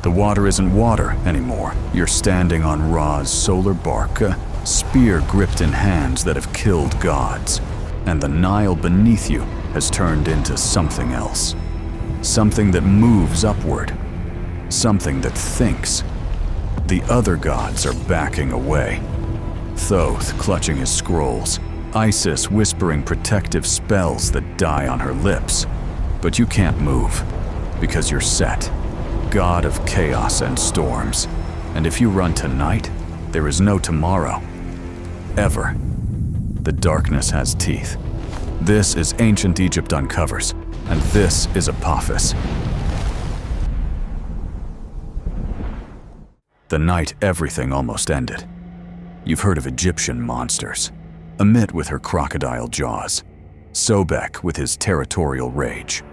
The water isn't water anymore. You're standing on Ra's solar bark, a spear gripped in hands that have killed gods. And the Nile beneath you has turned into something else. Something that moves upward. Something that thinks. The other gods are backing away. Thoth clutching his scrolls. Isis whispering protective spells that die on her lips. But you can't move, because you're Set, god of chaos and storms. And if you run tonight, there is no tomorrow. Ever. The darkness has teeth. This is Ancient Egypt Uncovers, and this is Apophis. The night everything almost ended. You've heard of Egyptian monsters. Amit with her crocodile jaws. Sobek with his territorial rage.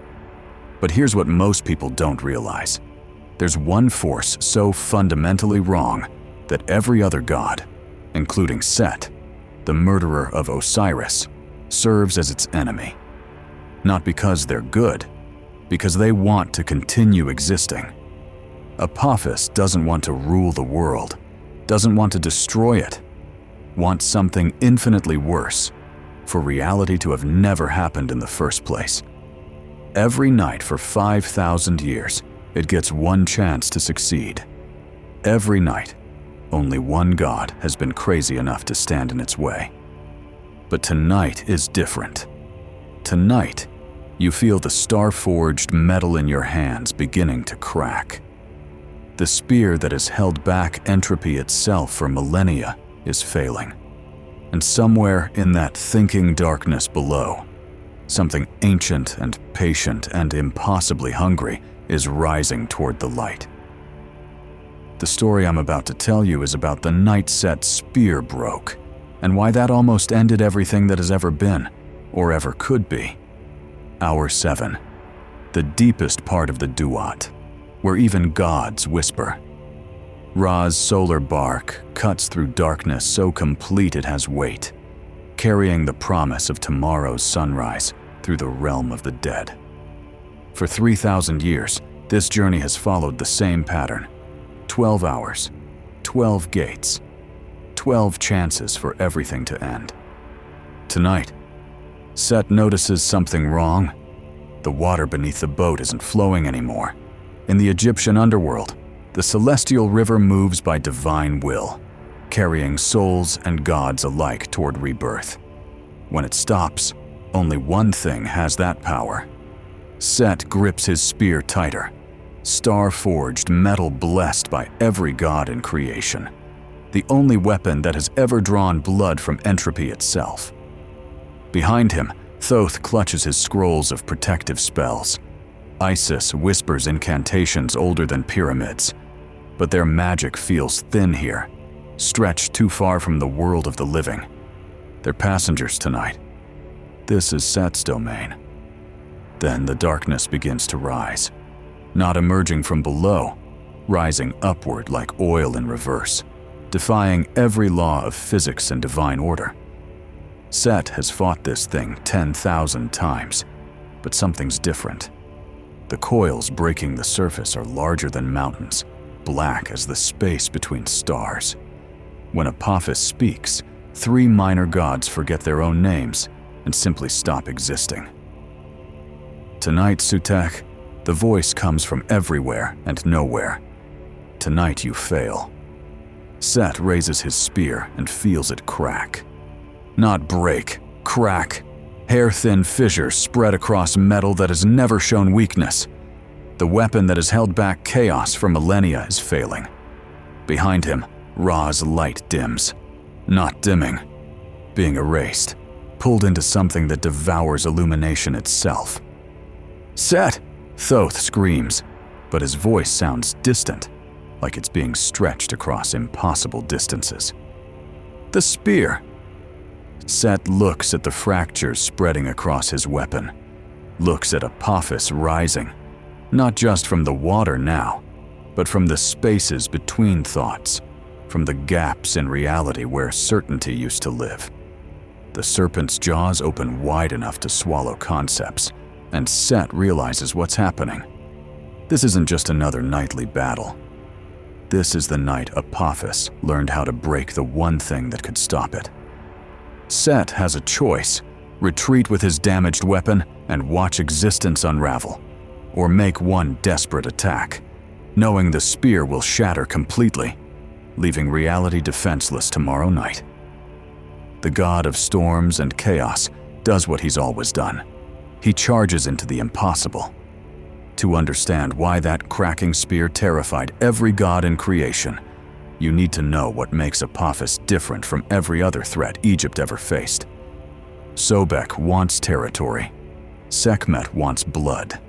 But here's what most people don't realize. There's one force so fundamentally wrong that every other god, including Set, the murderer of Osiris, serves as its enemy. Not because they're good, because they want to continue existing. Apophis doesn't want to rule the world, doesn't want to destroy it, wants something infinitely worse, for reality to have never happened in the first place. Every night for 5,000 years, it gets one chance to succeed. Every night, only one god has been crazy enough to stand in its way. But tonight is different. Tonight, you feel the star-forged metal in your hands beginning to crack. The spear that has held back entropy itself for millennia is failing. And somewhere in that thinking darkness below, something ancient and patient and impossibly hungry is rising toward the light. The story I'm about to tell you is about the night Set's spear broke, and why that almost ended everything that has ever been, or ever could be. Hour 7, the deepest part of the Duat, where even gods whisper. Ra's solar bark cuts through darkness so complete it has weight, carrying the promise of tomorrow's sunrise through the realm of the dead. For 3,000 years, this journey has followed the same pattern. 12 hours, 12 gates, 12 chances for everything to end. Tonight, Set notices something wrong. The water beneath the boat isn't flowing anymore. In the Egyptian underworld, the celestial river moves by divine will, carrying souls and gods alike toward rebirth. When it stops, only one thing has that power. Set grips his spear tighter, star-forged metal blessed by every god in creation, the only weapon that has ever drawn blood from entropy itself. Behind him, Thoth clutches his scrolls of protective spells. Isis whispers incantations older than pyramids, but their magic feels thin here, stretched too far from the world of the living. They're passengers tonight. This is Set's domain. Then the darkness begins to rise, not emerging from below, rising upward like oil in reverse, defying every law of physics and divine order. Set has fought this thing 10,000 times, but something's different. The coils breaking the surface are larger than mountains, black as the space between stars. When Apophis speaks, 3 minor gods forget their own names and simply stop existing. Tonight, Sutek, the voice comes from everywhere and nowhere. Tonight you fail. Set raises his spear and feels it crack. Not break, crack. Hair-thin fissures spread across metal that has never shown weakness. The weapon that has held back chaos for millennia is failing. Behind him, Ra's light dims. Not dimming, being erased, pulled into something that devours illumination itself. Set! Thoth screams, but his voice sounds distant, like it's being stretched across impossible distances. The spear! Set looks at the fractures spreading across his weapon, looks at Apophis rising, not just from the water now, but from the spaces between thoughts, from the gaps in reality where certainty used to live. The serpent's jaws open wide enough to swallow concepts, and Set realizes what's happening. This isn't just another nightly battle. This is the night Apophis learned how to break the one thing that could stop it. Set has a choice: retreat with his damaged weapon and watch existence unravel, or make one desperate attack, knowing the spear will shatter completely, leaving reality defenseless tomorrow night. The god of storms and chaos does what he's always done. He charges into the impossible. To understand why that cracking spear terrified every god in creation, you need to know what makes Apophis different from every other threat Egypt ever faced. Sobek wants territory. Sekhmet wants blood.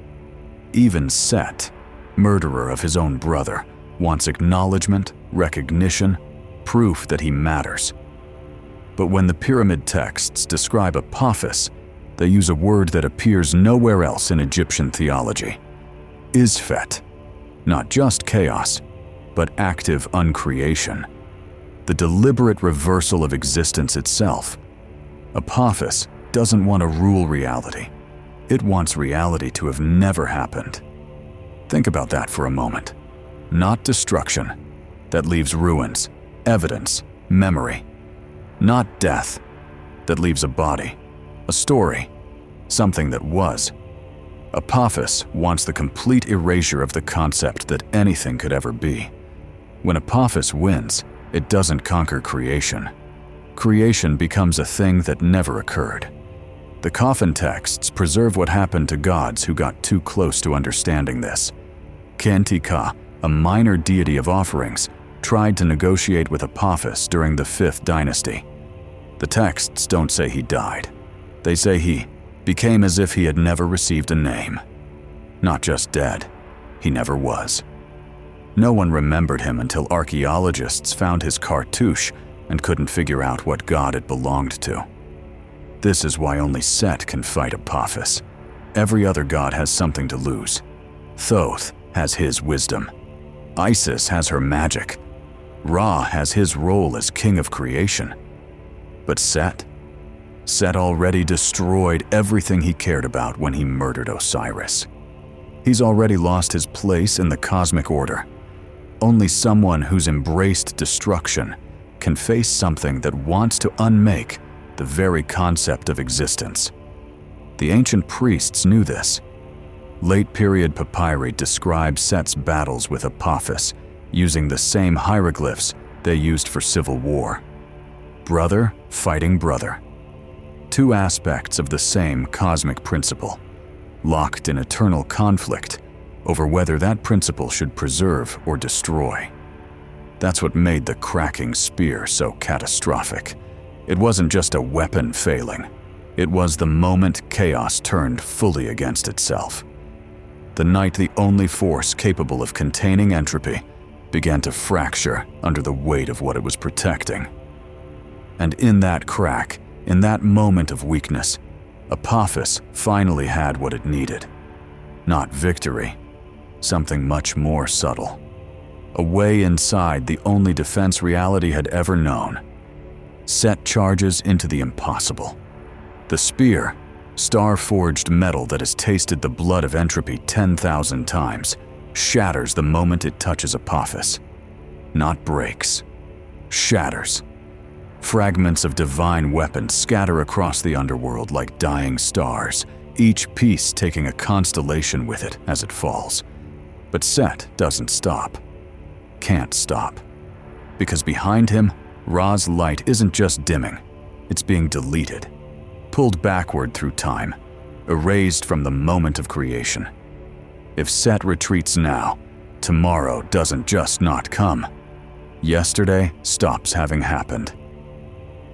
Even Set, murderer of his own brother, wants acknowledgement, recognition, proof that he matters. But when the pyramid texts describe Apophis, they use a word that appears nowhere else in Egyptian theology: Isfet. Not just chaos, but active uncreation. The deliberate reversal of existence itself. Apophis doesn't want to rule reality. It wants reality to have never happened. Think about that for a moment. Not destruction. That leaves ruins, evidence, memory. Not death. That leaves a body, a story, something that was. Apophis wants the complete erasure of the concept that anything could ever be. When Apophis wins, it doesn't conquer creation. Creation becomes a thing that never occurred. The coffin texts preserve what happened to gods who got too close to understanding this. Kentika, a minor deity of offerings, tried to negotiate with Apophis during the 5th dynasty. The texts don't say he died. They say he became as if he had never received a name. Not just dead, he never was. No one remembered him until archaeologists found his cartouche and couldn't figure out what god it belonged to. This is why only Set can fight Apophis. Every other god has something to lose. Thoth has his wisdom. Isis has her magic. Ra has his role as king of creation. But Set already destroyed everything he cared about when he murdered Osiris. He's already lost his place in the cosmic order. Only someone who's embraced destruction can face something that wants to unmake the very concept of existence. The ancient priests knew this. Late-period papyri describe Set's battles with Apophis using the same hieroglyphs they used for civil war. Brother fighting brother. Two aspects of the same cosmic principle, locked in eternal conflict over whether that principle should preserve or destroy. That's what made the cracking spear so catastrophic. It wasn't just a weapon failing. It was the moment chaos turned fully against itself. The night the only force capable of containing entropy began to fracture under the weight of what it was protecting. And in that crack, in that moment of weakness, Apophis finally had what it needed. Not victory, something much more subtle. A way inside the only defense reality had ever known. Set charges into the impossible. The spear, star-forged metal that has tasted the blood of entropy 10,000 times, shatters the moment it touches Apophis. Not breaks, shatters. Fragments of divine weapons scatter across the underworld like dying stars, each piece taking a constellation with it as it falls. But Set doesn't stop. Can't stop. Because behind him, Ra's light isn't just dimming, it's being deleted, pulled backward through time, erased from the moment of creation. If Set retreats now, tomorrow doesn't just not come. Yesterday stops having happened.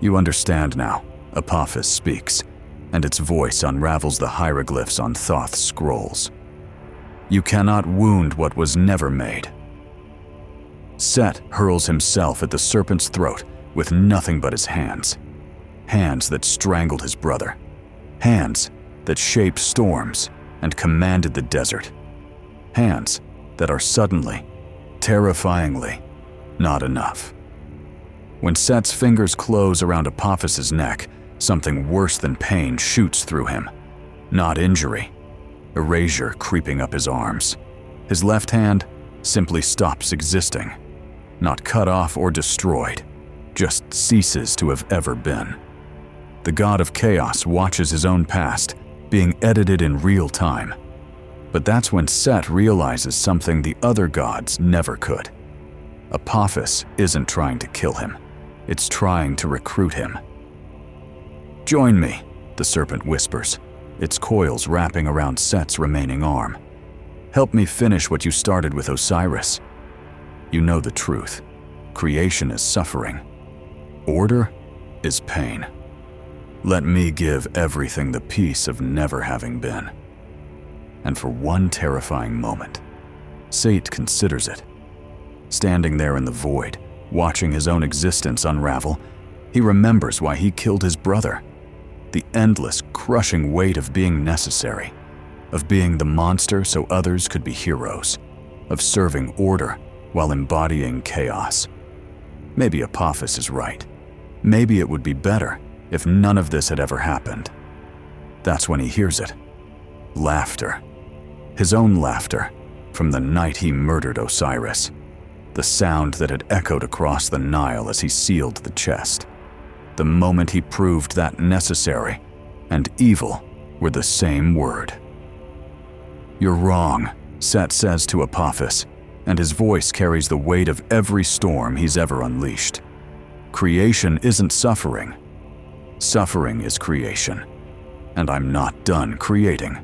You understand now, Apophis speaks, and its voice unravels the hieroglyphs on Thoth's scrolls. You cannot wound what was never made. Set hurls himself at the Serpent's throat with nothing but his hands. Hands that strangled his brother. Hands that shaped storms and commanded the desert. Hands that are suddenly, terrifyingly, not enough. When Set's fingers close around Apophis's neck, something worse than pain shoots through him. Not injury, erasure creeping up his arms. His left hand simply stops existing, not cut off or destroyed, just ceases to have ever been. The god of chaos watches his own past being edited in real time. But that's when Set realizes something the other gods never could. Apophis isn't trying to kill him. It's trying to recruit him. "Join me," the serpent whispers, its coils wrapping around Set's remaining arm. "Help me finish what you started with Osiris. You know the truth. Creation is suffering. Order is pain. Let me give everything the peace of never having been." And for one terrifying moment, Set considers it. Standing there in the void, watching his own existence unravel, he remembers why he killed his brother. The endless, crushing weight of being necessary, of being the monster so others could be heroes, of serving order while embodying chaos. Maybe Apophis is right. Maybe it would be better if none of this had ever happened. That's when he hears it. Laughter. His own laughter from the night he murdered Osiris. The sound that had echoed across the Nile as he sealed the chest. The moment he proved that necessary and evil were the same word. "You're wrong," Set says to Apophis, and his voice carries the weight of every storm he's ever unleashed. Creation isn't suffering. Suffering is creation, and I'm not done creating.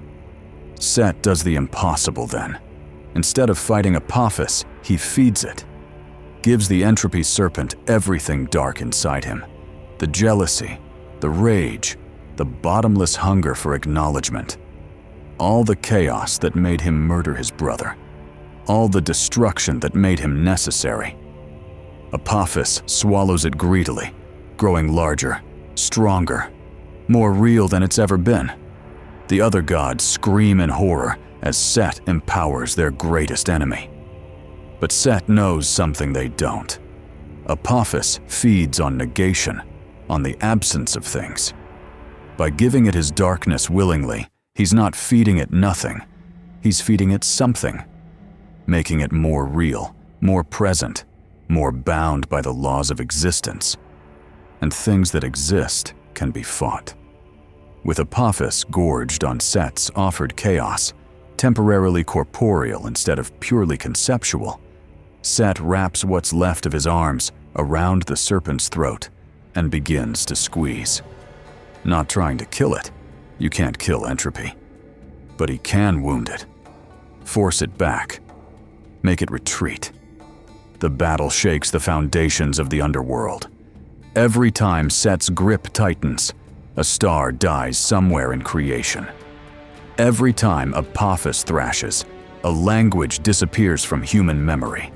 Set does the impossible then. Instead of fighting Apophis, he feeds it. Gives the entropy serpent everything dark inside him. The jealousy, the rage, the bottomless hunger for acknowledgement. All the chaos that made him murder his brother. All the destruction that made him necessary. Apophis swallows it greedily, growing larger, stronger, more real than it's ever been. The other gods scream in horror as Set empowers their greatest enemy. But Set knows something they don't. Apophis feeds on negation, on the absence of things. By giving it his darkness willingly, he's not feeding it nothing. He's feeding it something, making it more real, more present, more bound by the laws of existence. And things that exist can be fought. With Apophis gorged on Set's offered chaos, temporarily corporeal instead of purely conceptual, Set wraps what's left of his arms around the serpent's throat and begins to squeeze. Not trying to kill it. You can't kill entropy. But he can wound it. Force it back. Make it retreat. The battle shakes the foundations of the underworld. Every time Set's grip tightens, a star dies somewhere in creation. Every time Apophis thrashes, a language disappears from human memory.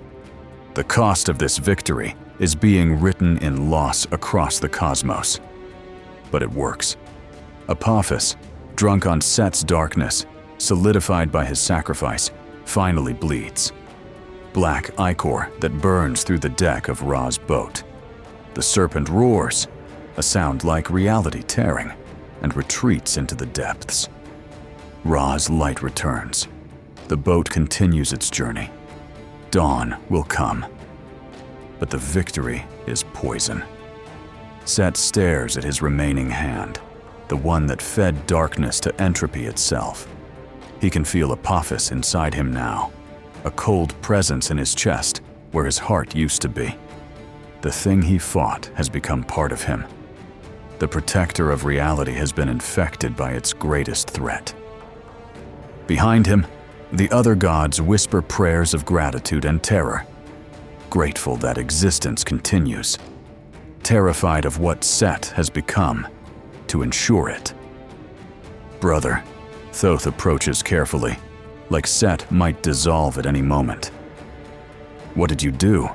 The cost of this victory is being written in loss across the cosmos. But it works. Apophis, drunk on Set's darkness, solidified by his sacrifice, finally bleeds. Black ichor that burns through the deck of Ra's boat. The serpent roars, a sound like reality tearing, and retreats into the depths. Ra's light returns. The boat continues its journey. Dawn will come. But the victory is poison. Set stares at his remaining hand, the one that fed darkness to entropy itself. He can feel Apophis inside him now, a cold presence in his chest where his heart used to be. The thing he fought has become part of him. The protector of reality has been infected by its greatest threat. Behind him, the other gods whisper prayers of gratitude and terror, grateful that existence continues, terrified of what Set has become to ensure it. "Brother," Thoth approaches carefully, like Set might dissolve at any moment. "What did you do?"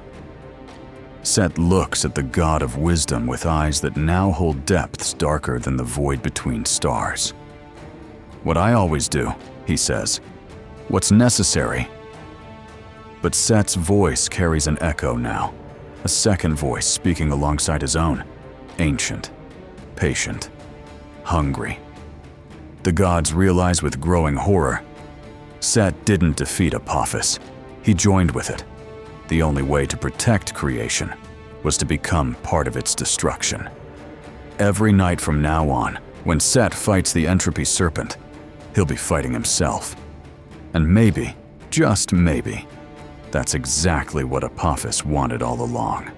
Set looks at the god of wisdom with eyes that now hold depths darker than the void between stars. "What I always do," he says. "What's necessary." But Set's voice carries an echo now, a second voice speaking alongside his own, ancient, patient, hungry. The gods realize with growing horror, Set didn't defeat Apophis. He joined with it. The only way to protect creation was to become part of its destruction. Every night from now on, when Set fights the entropy serpent, he'll be fighting himself. And maybe, just maybe, that's exactly what Apophis wanted all along.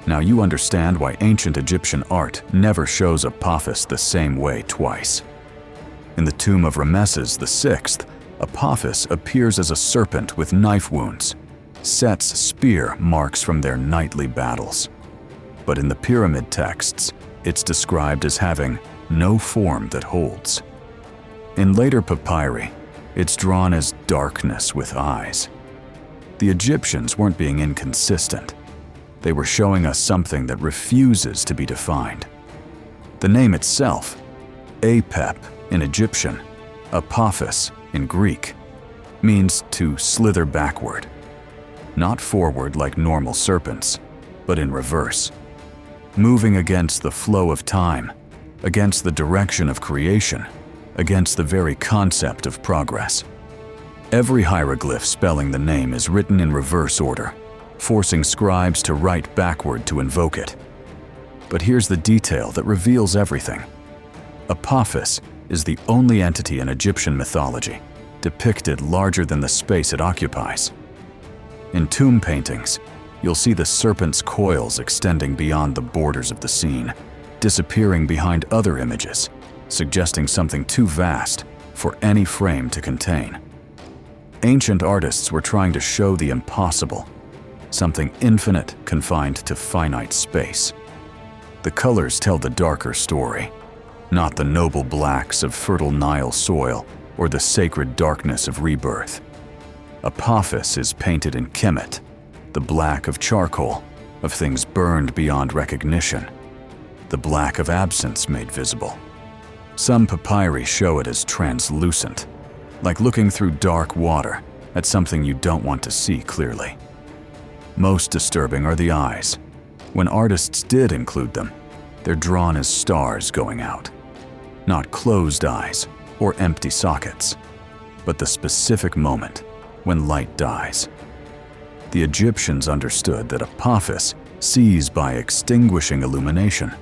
Now you understand why ancient Egyptian art never shows Apophis the same way twice. In the tomb of Ramesses VI, Apophis appears as a serpent with knife wounds, Set's spear marks from their nightly battles. But in the pyramid texts, it's described as having no form that holds. In later papyri, it's drawn as darkness with eyes. The Egyptians weren't being inconsistent. They were showing us something that refuses to be defined. The name itself, Apep in Egyptian, Apophis in Greek, means to slither backward. Not forward like normal serpents, but in reverse. Moving against the flow of time, against the direction of creation, against the very concept of progress. Every hieroglyph spelling the name is written in reverse order, forcing scribes to write backward to invoke it. But here's the detail that reveals everything. Apophis is the only entity in Egyptian mythology depicted larger than the space it occupies. In tomb paintings, you'll see the serpent's coils extending beyond the borders of the scene, disappearing behind other images, suggesting something too vast for any frame to contain. Ancient artists were trying to show the impossible, something infinite confined to finite space. The colors tell the darker story, not the noble blacks of fertile Nile soil or the sacred darkness of rebirth. Apophis is painted in Kemet, the black of charcoal, of things burned beyond recognition, the black of absence made visible. Some papyri show it as translucent, like looking through dark water at something you don't want to see clearly. Most disturbing are the eyes. When artists did include them, they're drawn as stars going out. Not closed eyes or empty sockets, but the specific moment when light dies. The Egyptians understood that Apophis sees by extinguishing illumination,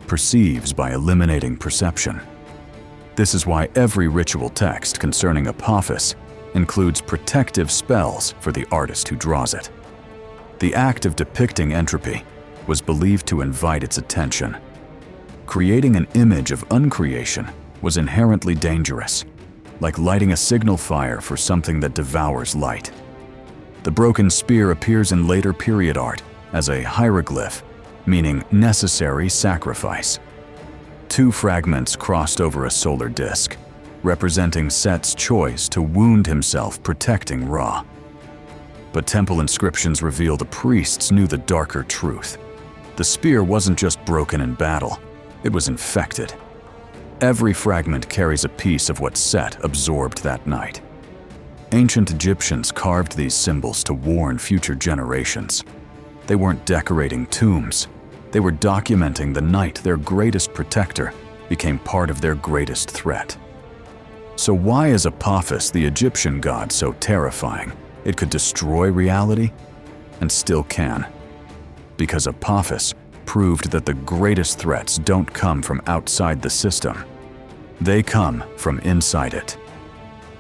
perceives by eliminating perception. This is why every ritual text concerning Apophis includes protective spells for the artist who draws it. The act of depicting entropy was believed to invite its attention. Creating an image of uncreation was inherently dangerous, like lighting a signal fire for something that devours light. The broken spear appears in later period art as a hieroglyph, meaning necessary sacrifice. Two fragments crossed over a solar disk, representing Set's choice to wound himself protecting Ra. But temple inscriptions reveal the priests knew the darker truth. The spear wasn't just broken in battle, it was infected. Every fragment carries a piece of what Set absorbed that night. Ancient Egyptians carved these symbols to warn future generations. They weren't decorating tombs. They were documenting the night their greatest protector became part of their greatest threat. So why is Apophis, the Egyptian god, so terrifying? It could destroy reality, and still can. Because Apophis proved that the greatest threats don't come from outside the system. They come from inside it.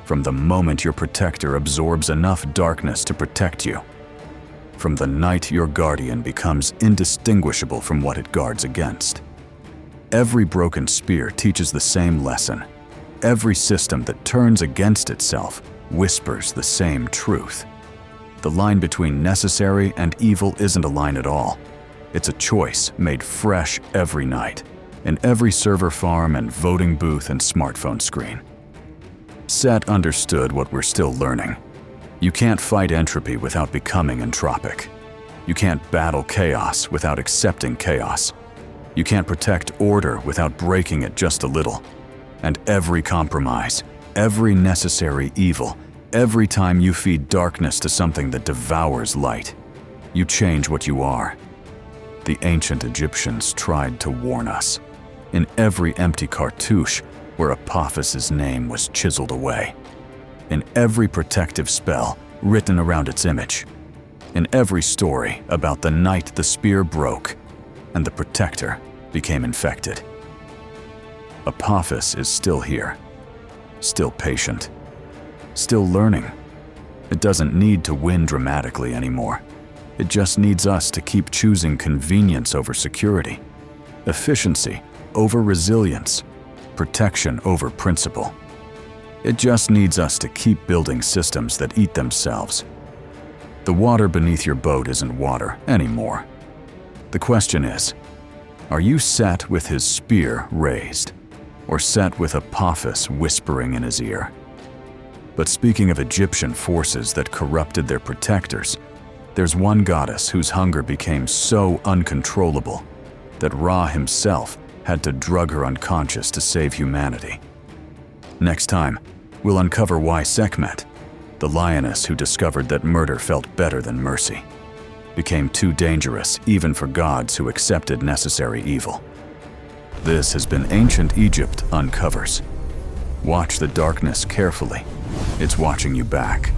From the moment your protector absorbs enough darkness to protect you. From the night your guardian becomes indistinguishable from what it guards against. Every broken spear teaches the same lesson. Every system that turns against itself whispers the same truth. The line between necessary and evil isn't a line at all. It's a choice made fresh every night, in every server farm and voting booth and smartphone screen. Set understood what we're still learning. You can't fight entropy without becoming entropic. You can't battle chaos without accepting chaos. You can't protect order without breaking it just a little. And every compromise, every necessary evil, every time you feed darkness to something that devours light, you change what you are. The ancient Egyptians tried to warn us. In every empty cartouche where Apophis's name was chiseled away. in every protective spell written around its image, in every story about the night the spear broke and the protector became infected. Apophis is still here, still patient, still learning. It doesn't need to win dramatically anymore. It just needs us to keep choosing convenience over security, efficiency over resilience, protection over principle. It just needs us to keep building systems that eat themselves. The water beneath your boat isn't water anymore. The question is, are you set with his spear raised, or set with Apophis whispering in his ear? But speaking of Egyptian forces that corrupted their protectors, there's one goddess whose hunger became so uncontrollable that Ra himself had to drug her unconscious to save humanity. Next time, we'll uncover why Sekhmet, the lioness who discovered that murder felt better than mercy, became too dangerous even for gods who accepted necessary evil. This has been Ancient Egypt Uncovers. Watch the darkness carefully. It's watching you back.